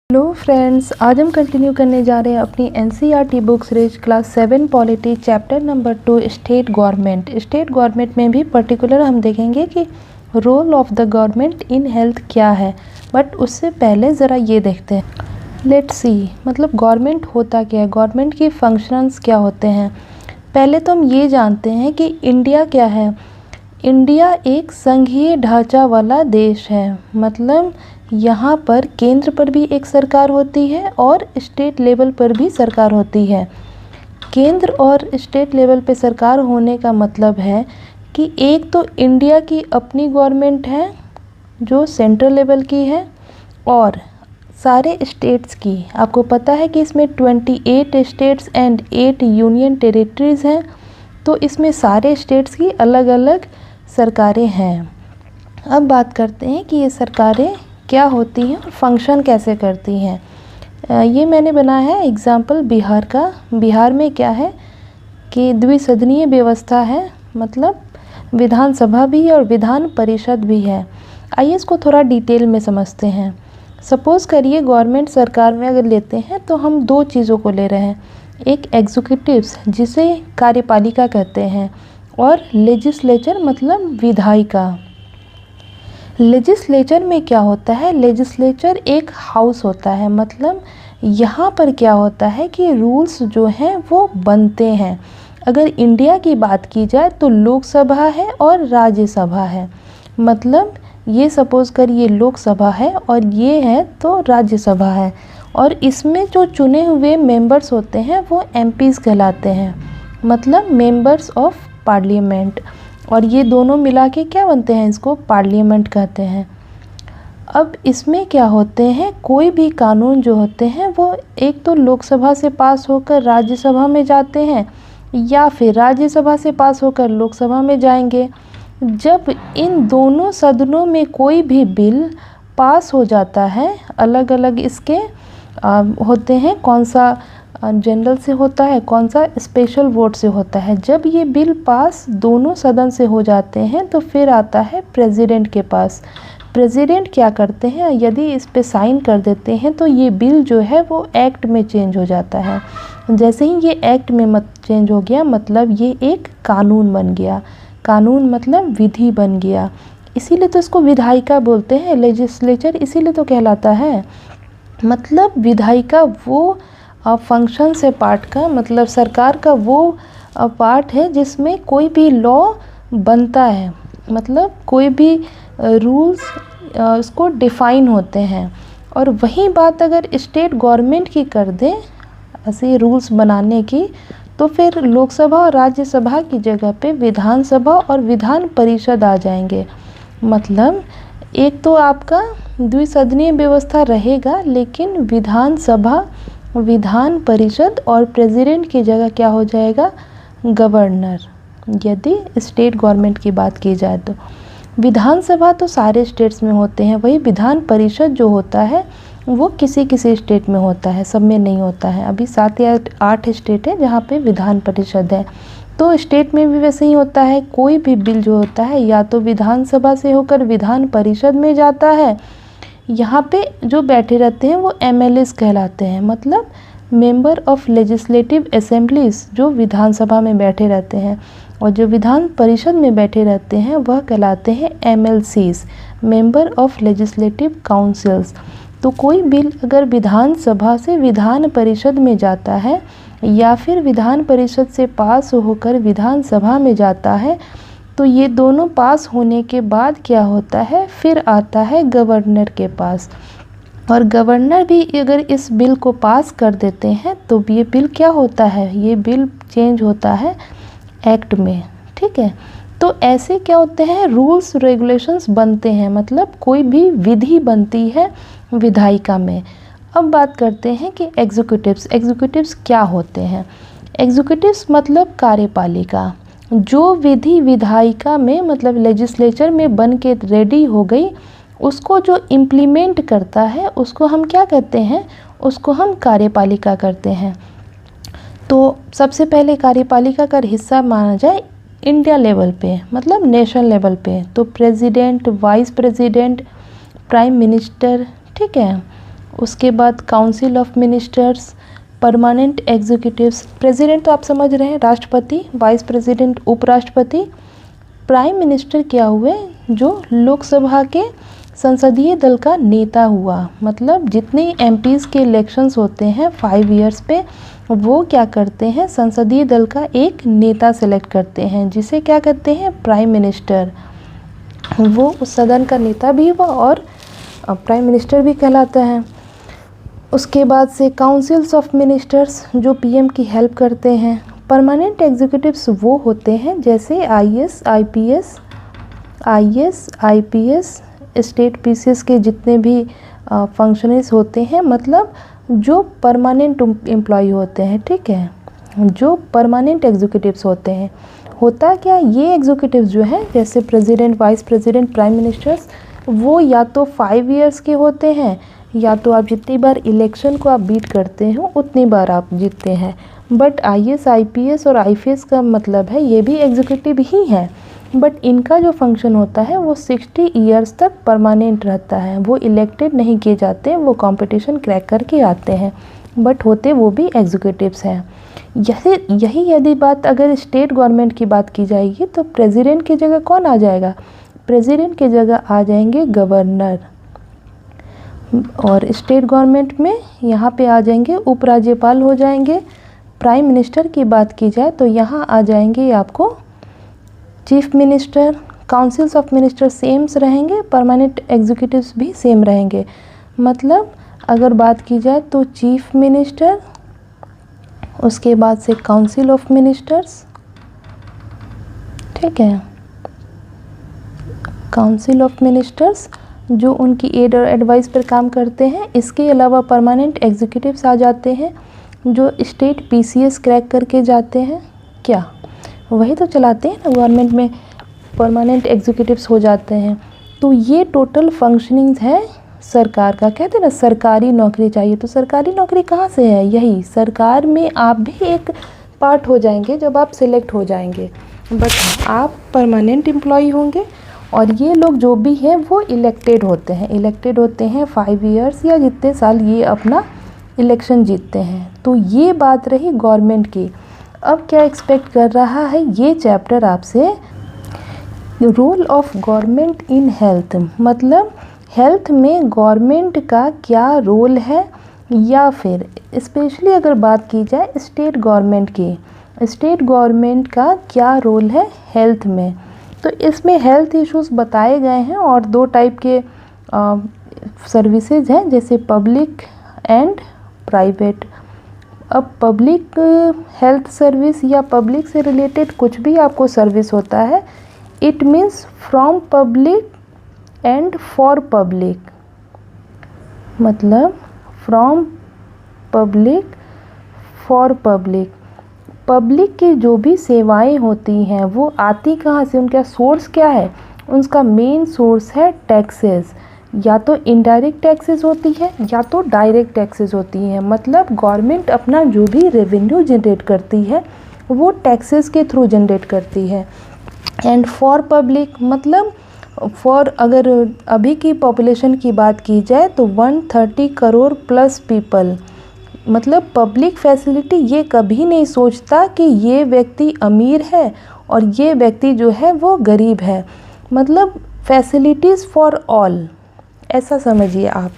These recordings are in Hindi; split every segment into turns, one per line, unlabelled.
हेलो फ्रेंड्स, आज हम कंटिन्यू करने जा रहे हैं अपनी NCERT book series class 7 polity chapter number 2 state government. State government में भी पर्टिकुलर हम देखेंगे कि role of the government in health क्या है। बट उससे पहले ज़रा ये देखते हैं। लेट्स सी, मतलब गवर्नमेंट होता क्या है, गवर्नमेंट की फंक्शंस क्या होते हैं। पहले तो हम ये जानते हैं कि इंडिया क्या है। इंडिया एक संघीय ढांचा वाला देश है, मतलब यहाँ पर केंद्र पर भी एक सरकार होती है और स्टेट लेवल पर भी सरकार होती है। केंद्र और स्टेट लेवल पे सरकार होने का मतलब है कि एक तो इंडिया की अपनी गवर्नमेंट है जो सेंट्रल लेवल की है, और सारे स्टेट्स की, आपको पता है कि इसमें 28 स्टेट्स एंड 8 यूनियन टेरिटरीज़ हैं, तो इसमें सारे स्टेट्स की अलग अलग सरकारें हैं। अब बात करते हैं कि ये सरकारें क्या होती हैं और फंक्शन कैसे करती हैं। ये मैंने बनाया है एग्जाम्पल बिहार का। बिहार में क्या है कि द्विसदनीय व्यवस्था है, मतलब विधानसभा भी है और विधान परिषद भी है। आइए इसको थोड़ा डिटेल में समझते हैं। सपोज़ करिए गवर्नमेंट सरकार में अगर लेते हैं तो हम दो चीज़ों को ले रहे हैं, एक एग्जीक्यूटिव्स जिसे कार्यपालिका कहते हैं, और लेजिस्लेचर मतलब विधायिका। लेजिस्लेचर में क्या होता है, लेजिस्लेचर एक हाउस होता है, मतलब यहाँ पर क्या होता है कि रूल्स जो हैं वो बनते हैं। अगर इंडिया की बात की जाए तो लोकसभा है और राज्यसभा है, मतलब ये सपोज़ करिए लोकसभा है और ये है तो राज्यसभा है, और इसमें जो चुने हुए मेंबर्स होते हैं वो एमपीज़ कहलाते हैं, मतलब मेंबर्स ऑफ पार्लियामेंट, और ये दोनों मिला के क्या बनते हैं, इसको पार्लियामेंट कहते हैं। अब इसमें क्या होते हैं, कोई भी कानून जो होते हैं वो एक तो लोकसभा से पास होकर राज्यसभा में जाते हैं या फिर राज्यसभा से पास होकर लोकसभा में जाएंगे। जब इन दोनों सदनों में कोई भी बिल पास हो जाता है, अलग अलग इसके होते हैं, कौन सा जनरल से होता है, कौन सा स्पेशल वोट से होता है। जब ये बिल पास दोनों सदन से हो जाते हैं तो फिर आता है प्रेसिडेंट के पास। प्रेसिडेंट क्या करते हैं, यदि इस पे साइन कर देते हैं तो ये बिल जो है वो एक्ट में चेंज हो जाता है। जैसे ही ये एक्ट में चेंज हो गया, मतलब ये एक कानून बन गया। कानून मतलब विधि बन गया, इसीलिए तो इसको विधायिका बोलते हैं। लेजिस्लेचर इसीलिए तो कहलाता है, मतलब विधायिका वो फंक्शन से पार्ट का, मतलब सरकार का वो पार्ट है जिसमें कोई भी लॉ बनता है, मतलब कोई भी रूल्स उसको डिफ़ाइन होते हैं। और वही बात अगर स्टेट गवर्नमेंट की कर दें ऐसे रूल्स बनाने की, तो फिर लोकसभा और राज्यसभा की जगह पे विधानसभा और विधान परिषद आ जाएंगे। मतलब एक तो आपका द्विसदनीय व्यवस्था रहेगा, लेकिन विधानसभा, विधान परिषद और प्रेसिडेंट की जगह क्या हो जाएगा, गवर्नर, यदि स्टेट गवर्नमेंट की बात की जाए तो। विधानसभा तो सारे स्टेट्स में होते हैं, वही विधान परिषद जो होता है वो किसी किसी स्टेट में होता है, सब में नहीं होता है। अभी 7 या 8 स्टेट है जहाँ पे विधान परिषद है, तो स्टेट में भी वैसे ही होता है। कोई भी बिल जो होता है या तो विधानसभा से होकर विधान परिषद में जाता है, यहाँ पे जो बैठे रहते हैं वो एमएलएस कहलाते हैं, मतलब मेंबर ऑफ लेजिस्लेटिव असेंबलीज, जो विधानसभा में बैठे रहते हैं, और जो विधान परिषद में बैठे रहते हैं वह कहलाते हैं MLCs, member of legislative councils. तो कोई बिल अगर विधानसभा से विधान परिषद में जाता है या फिर विधान परिषद से पास होकर विधानसभा में जाता है, तो ये दोनों पास होने के बाद क्या होता है, फिर आता है गवर्नर के पास, और गवर्नर भी अगर इस बिल को पास कर देते हैं तो ये बिल क्या होता है, ये बिल चेंज होता है एक्ट में। ठीक है, तो ऐसे क्या होते हैं, रूल्स रेगुलेशंस बनते हैं, मतलब कोई भी विधि बनती है विधायिका में। अब बात करते हैं कि एग्जीक्यूटिव्स क्या होते हैं। एग्जीक्यूटिव्स मतलब कार्यपालिका, जो विधि विधायिका में मतलब लेजिस्लेचर में बन के रेडी हो गई, उसको जो इम्प्लीमेंट करता है उसको हम क्या कहते हैं, उसको हम कार्यपालिका करते हैं। तो सबसे पहले कार्यपालिका का हिस्सा माना जाए इंडिया लेवल पे, मतलब नेशनल लेवल पे, तो president, vice president, prime minister, ठीक है, उसके बाद council of ministers, permanent executives, president तो आप समझ रहे हैं, राष्ट्रपति, वाइस प्रेसिडेंट, उपराष्ट्रपति। प्राइम मिनिस्टर क्या हुए, जो लोकसभा के संसदीय दल का नेता हुआ, मतलब जितने एमपीज़ के इलेक्शंस होते हैं 5 इयर्स पे, वो क्या करते हैं, संसदीय दल का एक नेता सेलेक्ट करते हैं, जिसे क्या कहते हैं, प्राइम मिनिस्टर। वो उस सदन का नेता भी हुआ और प्राइम मिनिस्टर भी कहलाता है। उसके बाद से काउंसिल्स ऑफ मिनिस्टर्स, जो पीएम की हेल्प करते हैं। परमानेंट एग्जीक्यूटिव्स वो होते हैं जैसे आईएएस, आईपीएस, स्टेट पीसीएस के जितने भी फंक्शनरीज होते हैं, मतलब जो परमानेंट एम्प्लॉय होते हैं, ठीक है, जो परमानेंट एग्जीक्यूटिव्स होते हैं। होता क्या, ये एग्जीक्यूटिव्स जो हैं जैसे president, vice president, prime ministers, वो या तो 5 इयर्स के होते हैं, या तो आप जितनी बार इलेक्शन को आप बीट करते हो उतनी बार आप जीतते हैं। बट आईएएस, आईपीएस और आईपीएस का मतलब है ये भी एग्जीक्यूटिव ही है, बट इनका जो फंक्शन होता है वो 60 इयर्स तक परमानेंट रहता है। वो इलेक्टेड नहीं किए जाते, वो कंपटीशन क्रैक करके आते हैं, बट होते वो भी एग्जीक्यूटिव्स हैं। यही यदि बात अगर स्टेट गवर्नमेंट की बात की जाएगी तो प्रेसिडेंट की जगह कौन आ जाएगा, प्रेसिडेंट की जगह आ जाएंगे गवर्नर। और स्टेट गवर्नमेंट में यहाँ पे आ जाएंगे उपराज्यपाल हो जाएंगे। प्राइम मिनिस्टर की बात की जाए तो यहाँ आ जाएंगे आपको chief minister. Councils of minister sames रहेंगे, परमानेंट एग्जीक्यूटिव्स भी सेम रहेंगे। मतलब अगर बात की जाए तो चीफ मिनिस्टर, उसके बाद से काउंसिल ऑफ मिनिस्टर्स, ठीक है, काउंसिल ऑफ मिनिस्टर्स जो उनकी एड और एडवाइस पर काम करते हैं। इसके अलावा परमानेंट एग्जीक्यूटिव्स आ जाते हैं जो स्टेट पीसीएस क्रैक करके जाते हैं, क्या वही तो चलाते हैं ना गवर्नमेंट में, परमानेंट एग्जीक्यूटिव्स हो जाते हैं। तो ये टोटल फंक्शनिंग्स है सरकार का। कहते हैं ना सरकारी नौकरी चाहिए, तो सरकारी नौकरी कहाँ से है, यही सरकार में आप भी एक पार्ट हो जाएंगे जब आप सिलेक्ट हो जाएंगे, बट आप परमानेंट एम्प्लॉय होंगे। और ये लोग जो भी हैं वो इलेक्टेड होते हैं 5 इयर्स या जितने साल ये अपना इलेक्शन जीतते हैं। तो ये बात रही गवर्नमेंट की। अब क्या एक्सपेक्ट कर रहा है ये चैप्टर आपसे, role of government in health, मतलब हेल्थ में गवर्नमेंट का क्या रोल है, या फिर स्पेशली अगर बात की जाए स्टेट गवर्नमेंट की, स्टेट गवर्नमेंट का क्या रोल है हेल्थ में। तो इसमें हेल्थ इश्यूज बताए गए हैं और 2 टाइप के सर्विसेज हैं, जैसे पब्लिक एंड प्राइवेट। अब पब्लिक हेल्थ सर्विस या पब्लिक से रिलेटेड कुछ भी आपको सर्विस होता है, it means from public and for public, मतलब from public for public. Public की जो भी सेवाएं होती हैं वो आती कहाँ से, उनका सोर्स क्या है, उनका मेन सोर्स है टैक्सेस। या तो इनडायरेक्ट टैक्सेस होती है या तो डायरेक्ट टैक्सेस होती हैं। मतलब गवर्नमेंट अपना जो भी रेवेन्यू जनरेट करती है वो टैक्सेस के थ्रू जनरेट करती है। एंड फॉर पब्लिक मतलब फॉर, अगर अभी की पॉपुलेशन की बात की जाए तो 130 करोड़ प्लस पीपल, मतलब पब्लिक फैसिलिटी ये कभी नहीं सोचता कि ये व्यक्ति अमीर है और ये व्यक्ति जो है वो गरीब है। मतलब फैसिलिटीज़ फॉर ऑल, ऐसा समझिए आप।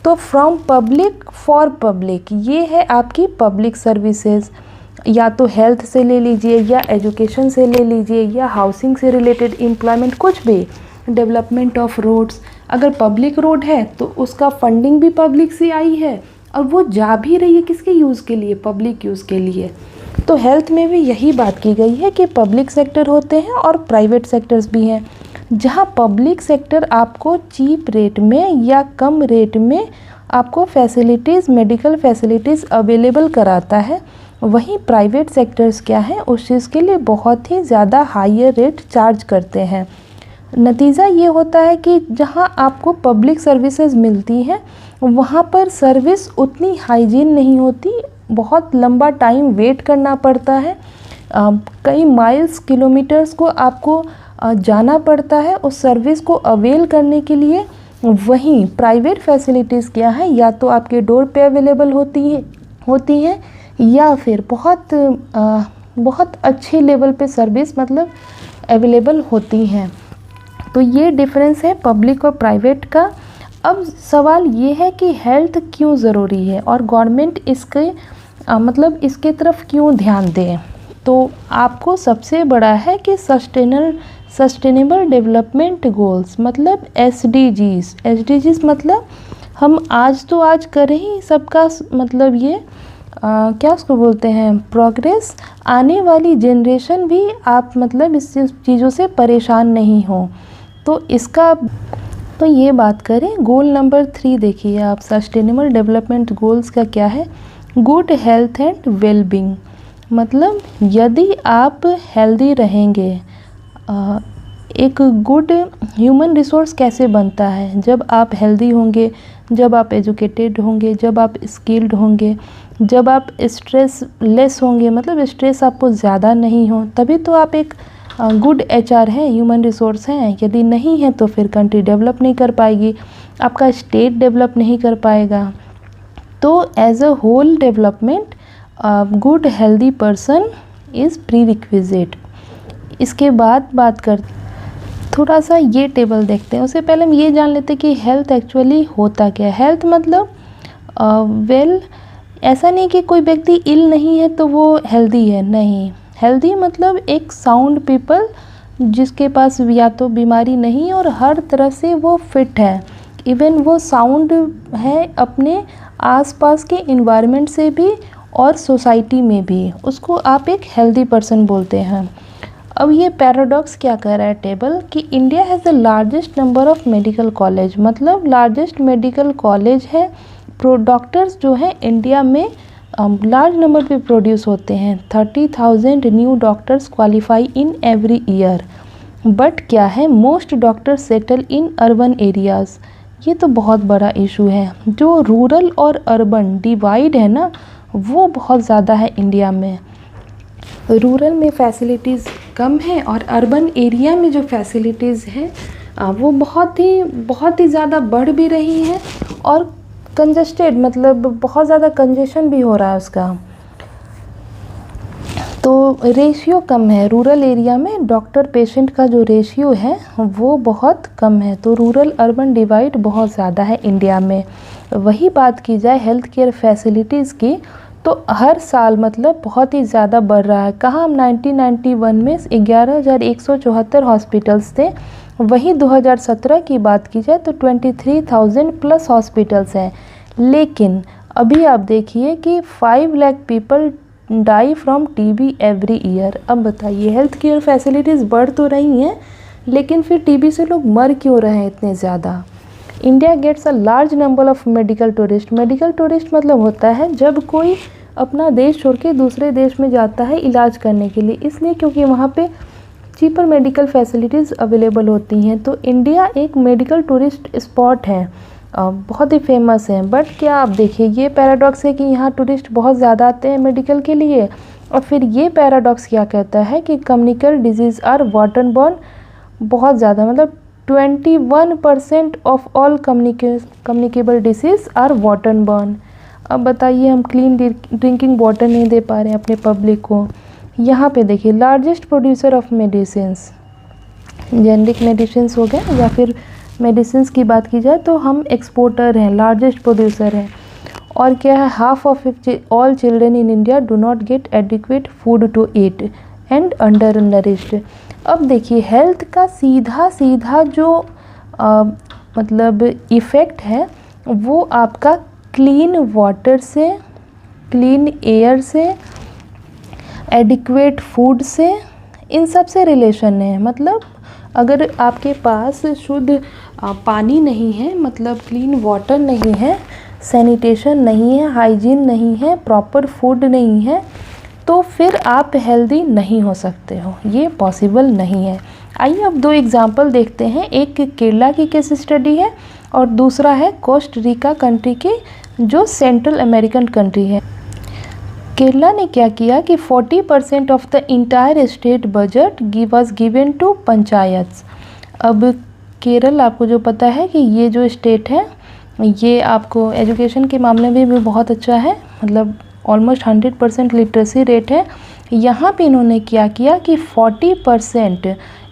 तो फ्रॉम पब्लिक फॉर पब्लिक ये है आपकी पब्लिक सर्विसेज। या तो हेल्थ से ले लीजिए या एजुकेशन से ले लीजिए या हाउसिंग से रिलेटेड एम्प्लॉयमेंट, कुछ भी, डेवलपमेंट ऑफ रोड्स। अगर पब्लिक रोड है तो उसका फंडिंग भी पब्लिक से आई है और वो जा भी रही है किसके यूज़ के लिए, पब्लिक यूज़ के लिए। तो हेल्थ में भी यही बात की गई है कि पब्लिक सेक्टर होते हैं और प्राइवेट सेक्टर्स भी हैं। जहाँ पब्लिक सेक्टर आपको चीप रेट में या कम रेट में आपको फैसिलिटीज़, मेडिकल फैसिलिटीज़ अवेलेबल कराता है, वहीं प्राइवेट सेक्टर्स क्या हैं, उस चीज़ के लिए बहुत ही ज़्यादा हायर रेट चार्ज करते हैं। नतीजा ये होता है कि जहाँ आपको पब्लिक सर्विसेज मिलती हैं वहाँ पर सर्विस उतनी हाइजीन नहीं होती, बहुत लंबा टाइम वेट करना पड़ता है, कई माइल्स, किलोमीटर्स को आपको जाना पड़ता है उस सर्विस को अवेल करने के लिए। वहीं प्राइवेट फैसिलिटीज़ क्या है, या तो आपके डोर पे अवेलेबल होती हैं या फिर बहुत अच्छे लेवल पे सर्विस मतलब अवेलेबल होती हैं। तो ये डिफरेंस है पब्लिक और प्राइवेट का। अब सवाल ये है कि हेल्थ क्यों ज़रूरी है और गवर्नमेंट मतलब इसके तरफ क्यों ध्यान दे। तो आपको सबसे बड़ा है कि सस्टेनेबल डेवलपमेंट गोल्स मतलब एसडीजीज मतलब हम आज कर रहे हैं सबका मतलब ये क्या उसको बोलते हैं प्रोग्रेस, आने वाली जनरेशन भी आप मतलब इस चीज़ों से परेशान नहीं हो। तो ये बात करें गोल नंबर 3 देखिए आप, सस्टेनेबल डेवलपमेंट गोल्स का क्या है, गुड हेल्थ एंड वेलबींग। मतलब यदि आप हेल्दी रहेंगे, एक गुड ह्यूमन रिसोर्स कैसे बनता है, जब आप हेल्दी होंगे, जब आप एजुकेटेड होंगे, जब आप स्किल्ड होंगे, जब आप स्ट्रेस लेस होंगे, मतलब स्ट्रेस आपको ज़्यादा नहीं हो, तभी तो आप एक गुड एचआर है, ह्यूमन रिसोर्स हैं। यदि नहीं है तो फिर कंट्री डेवलप नहीं कर पाएगी, आपका स्टेट डेवलप नहीं कर पाएगा। तो as a whole development good healthy person is prerequisite. इसके बाद बात करते थोड़ा सा ये टेबल देखते हैं। उससे पहले हम ये जान लेते हैं कि हेल्थ एक्चुअली होता क्या है। हेल्थ मतलब ऐसा नहीं कि कोई व्यक्ति इल नहीं है तो वो हेल्दी है, नहीं। हेल्दी मतलब एक साउंड पीपल जिसके पास या तो बीमारी नहीं और हर तरह से वो फिट है, इवन वो साउंड है अपने आसपास के इन्वायरमेंट से भी और सोसाइटी में भी, उसको आप एक हेल्दी पर्सन बोलते हैं। अब ये पैराडॉक्स क्या कह रहा है टेबल कि India has the largest number of medical college, मतलब लार्जेस्ट मेडिकल कॉलेज है। डॉक्टर्स जो हैं इंडिया में लार्ज नंबर पे प्रोड्यूस होते हैं। 30,000 new doctors qualify in every year. But क्या है, most doctors settle in urban areas. ये तो बहुत बड़ा इशू है, जो रूरल और अर्बन डिवाइड है ना, वो बहुत ज़्यादा है इंडिया में। रूरल में फैसिलिटीज़ कम है और अर्बन एरिया में जो फैसिलिटीज़ हैं वो बहुत ही ज़्यादा बढ़ भी रही हैं और कंजेस्टेड मतलब बहुत ज़्यादा कंजेशन भी हो रहा है उसका। तो रेशियो कम है रूरल एरिया में, डॉक्टर पेशेंट का जो रेशियो है वो बहुत कम है। तो रूरल अर्बन डिवाइड बहुत ज़्यादा है इंडिया में। वही बात की जाए हेल्थ केयर फैसिलिटीज़ की, तो हर साल मतलब बहुत ही ज़्यादा बढ़ रहा है। कहाँ हम 1991 में 11,174 हॉस्पिटल्स थे, वहीं 2017 की बात की जाए तो 23,000 प्लस हॉस्पिटल्स हैं। लेकिन अभी आप देखिए कि 5 lakh people die from TB every year. अब बताइए हेल्थ केयर फैसिलिटीज़ बढ़ तो रही हैं, लेकिन फिर टीबी से लोग मर क्यों रहे हैं इतने ज़्यादा। India gets a large number of medical tourist. Medical tourist मतलब होता है जब कोई अपना देश छोड़ के दूसरे देश में जाता है इलाज करने के लिए, इसलिए क्योंकि वहाँ पे चीपर मेडिकल फैसिलिटीज़ अवेलेबल होती हैं। तो इंडिया एक मेडिकल टूरिस्ट स्पॉट है, बहुत ही फेमस है। बट क्या आप देखिए ये पैराडॉक्स है कि यहाँ टूरिस्ट बहुत ज़्यादा आते हैं मेडिकल के लिए, और फिर ये पैराडॉक्स क्या कहता है कि communicable disease are water borne बहुत ज़्यादा, मतलब 21% of all communicable disease are water borne. अब बताइए हम क्लीन ड्रिंकिंग वाटर नहीं दे पा रहे हैं अपने पब्लिक को। यहाँ पे देखिए largest producer of medicines, generic medicines हो गए या फिर मेडिसिन्स की बात की जाए तो हम एक्सपोर्टर हैं, लार्जेस्ट प्रोड्यूसर हैं। और क्या है, half of all children in India do not get adequate food to eat and undernourished. अब देखिए हेल्थ का सीधा जो मतलब इफ़ेक्ट है वो आपका क्लीन वाटर से, क्लीन एयर से, एडिक्वेट फूड से, इन सब से रिलेशन है। मतलब अगर आपके पास शुद्ध पानी नहीं है, मतलब क्लीन वाटर नहीं है, सैनिटेशन नहीं है, हाइजीन नहीं है, प्रॉपर फूड नहीं है, तो फिर आप हेल्दी नहीं हो सकते हो, ये पॉसिबल नहीं है। आइए अब 2 एग्जांपल देखते हैं। एक केरला की केस स्टडी है और दूसरा है कोस्टा रिका कंट्री की, जो सेंट्रल अमेरिकन कंट्री है। केरला ने क्या किया कि 40% of the entire state budget was given to panchayats. अब केरल आपको जो पता है कि ये जो स्टेट है ये आपको एजुकेशन के मामले में भी बहुत अच्छा है, मतलब ऑलमोस्ट 100% लिटरेसी रेट है। यहाँ पे इन्होंने क्या किया कि 40%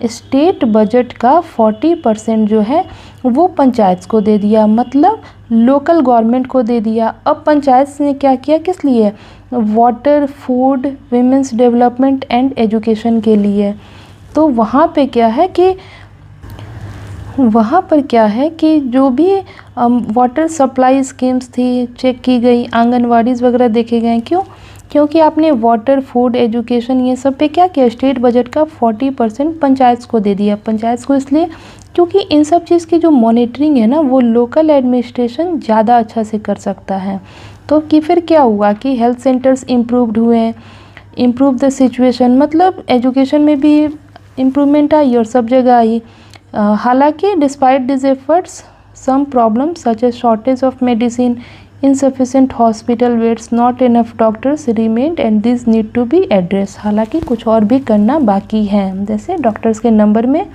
स्टेट बजट का 40% जो है वो पंचायत को दे दिया, मतलब लोकल गवर्नमेंट को दे दिया। अब पंचायत ने क्या किया, किस लिए? Water, food, women's development and education के लिए। तो वहाँ पर क्या है कि जो भी वाटर सप्लाई स्कीम्स थी चेक की गई, आंगनवाड़ीज़ वगैरह देखे गए। क्यों? क्योंकि आपने वाटर, फूड, एजुकेशन ये सब पे क्या किया, स्टेट बजट का 40% पंचायत को दे दिया। पंचायत को इसलिए क्योंकि इन सब चीज़ की जो मॉनिटरिंग है ना वो लोकल एडमिनिस्ट्रेशन ज़्यादा अच्छा से कर सकता है। तो कि फिर क्या हुआ कि हेल्थ सेंटर्स इम्प्रूव्ड हुए, इम्प्रूव द सिचुएशन, मतलब एजुकेशन में भी इम्प्रूवमेंट आई और सब जगह आई। हालांकि despite this efforts some problems such as shortage of medicine, insufficient hospital beds, not enough doctors remained and these need to be addressed। हालांकि कुछ और भी करना बाकी है, जैसे डॉक्टर्स के नंबर में,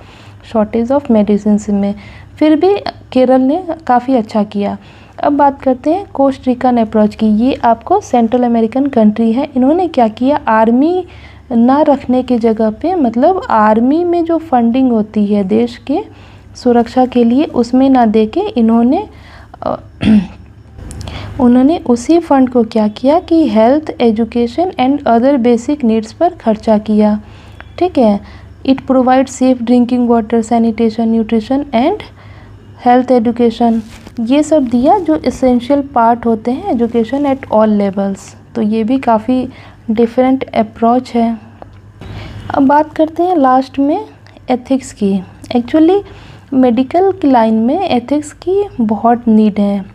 शॉर्टेज ऑफ मेडिसिन में, फिर भी केरल ने काफ़ी अच्छा किया। अब बात करते हैं कोस्ट रिकन अप्रोच की। ये आपको सेंट्रल अमेरिकन कंट्री है। इन्होंने क्या किया, आर्मी ना रखने की जगह पे, मतलब आर्मी में जो फंडिंग होती है देश के सुरक्षा के लिए उसमें ना दे के उन्होंने उसी फंड को क्या किया कि health, education and other basic needs पर खर्चा किया। ठीक है, it provide safe drinking water, sanitation, nutrition and health education, ये सब दिया जो एसेंशियल पार्ट होते हैं एजुकेशन एट ऑल लेवल्स। तो ये भी काफ़ी डिफरेंट अप्रोच है। अब बात करते हैं लास्ट में एथिक्स की। एक्चुअली मेडिकल की लाइन में एथिक्स की बहुत नीड है।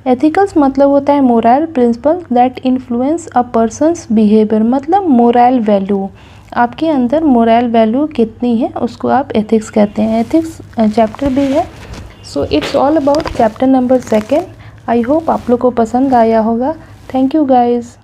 एथिकल्स मतलब होता है moral principal that influence a persons behaviour, मतलब मोरल वैल्यू, आपके अंदर मोरल वैल्यू कितनी है उसको आप एथिक्स कहते हैं। एथिक्स चैप्टर भी है। So it's all about chapter number 2। I hope आप लोग को पसंद आया होगा। Thank you guys.